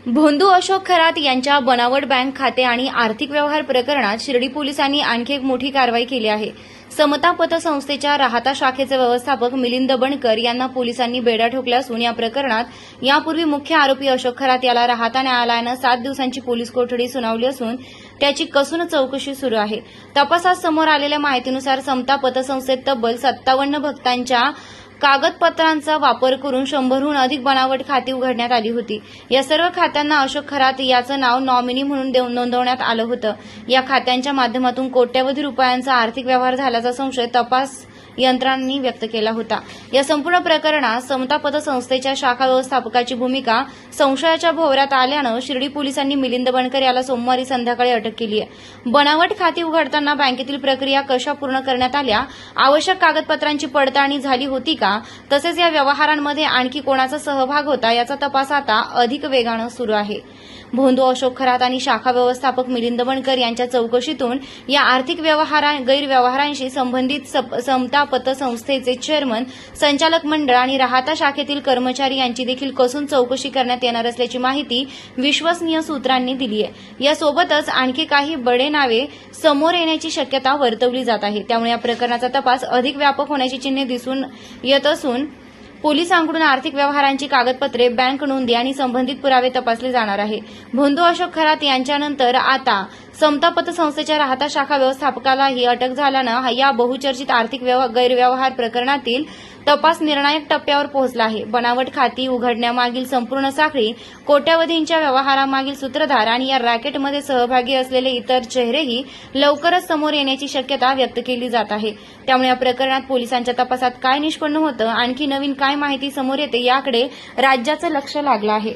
भोंदू अशोक खरात यांच्या बनावट बँक खाते आणि आर्थिक व्यवहार प्रकरणात शिर्डी पोलिसांनी आणखी एक मोठी कारवाई केली आहे। समता पतसंस्थेच्या राहाता शाखेचे व्यवस्थापक मिलिंद बणकर यांना पोलिसांनी बेड्या ठोकल्या असून या प्रकरणात यापूर्वी मुख्य आरोपी अशोक खरात याला राहाता न्यायालयानं 7 दिवसांची पोलीस कोठडी सुनावली असून त्याची कसून चौकशी सुरू आहे। तपासात समोर आलेल्या माहितीनुसार समता पतसंस्थेत तब्बल 57 भक्तांच्या कागदपत्रांचा वापर करून 100हून अधिक बनावट खाती उघडण्यात आली होती। या सर्व खात्यांना अशोक खरात याचं नाव नॉमिनी म्हणून नोंदवण्यात आलं होतं। या खात्यांच्या माध्यमातून कोट्यवधी रुपयांचा आर्थिक व्यवहार झाल्याचा संशय तपास यंत्रणांनी व्यक्त केला होता। या संपूर्ण प्रकरणात समता पतसंस्थेच्या शाखा व्यवस्थापकाची भूमिका संशयाच्या भोवऱ्यात आल्यानं शिर्डी पोलिसांनी मिलिंद बणकर याला सोमवारी संध्याकाळी अटक केली आहे। बनावट खाती उघडताना बँकेतील प्रक्रिया कशा पूर्ण करण्यात आल्या, आवश्यक कागदपत्रांची पडताळणी झाली होती का, तसेच या व्यवहारांमध्ये आणखी कोणाचा सहभाग होता याचा तपास आता अधिक वेगानं सुरू आहे। भोंदू अशोक खरात आणि शाखा व्यवस्थापक मिलिंद बणकर यांच्या चौकशीतून या आर्थिक गैरव्यवहारांशी संबंधित समता पतसंस्थेचे चेअरमन, संचालक मंडळ आणि राहाता शाखेतील कर्मचारी यांची देखील कसून चौकशी करण्यात येणार असल्याची माहिती विश्वसनीय सूत्रांनी दिली आहे। यासोबतच आणखी काही बडे नावे समोर येण्याची शक्यता वर्तवली जात आहे। त्यामुळे या प्रकरणाचा तपास अधिक व्यापक होण्याची चिन्हे दिसून येत असून पोलिसांकडून आर्थिक व्यवहारांची कागदपत्रे, बँक नोंदी आणि संबंधित पुरावे तपासले जाणार आहे। भोंदू अशोक खरात यांच्यानंतर आता समता पतसंस्थेच्या राहाता शाखा व्यवस्थापकालाही अटक झाल्यानं या बहुचर्चित आर्थिक गैरव्यवहार प्रकरणातील तपास निर्णायक टप्प्यावर पोहोचला आहे। बनावट खाती उघडण्यामागील संपूर्ण साखळी, कोट्यवधींच्या व्यवहारामागील सूत्रधार आणि या रॅकेटमध्ये सहभागी असलेले इतर चेहरेही लवकरच समोर येण्याची शक्यता व्यक्त केली जात आहे। त्यामुळे या प्रकरणात पोलिसांच्या तपासात काय निष्पन्न होतं, आणखी नवीन काय माहिती समोर येते याकडे राज्याचं लक्ष लागलं आहे।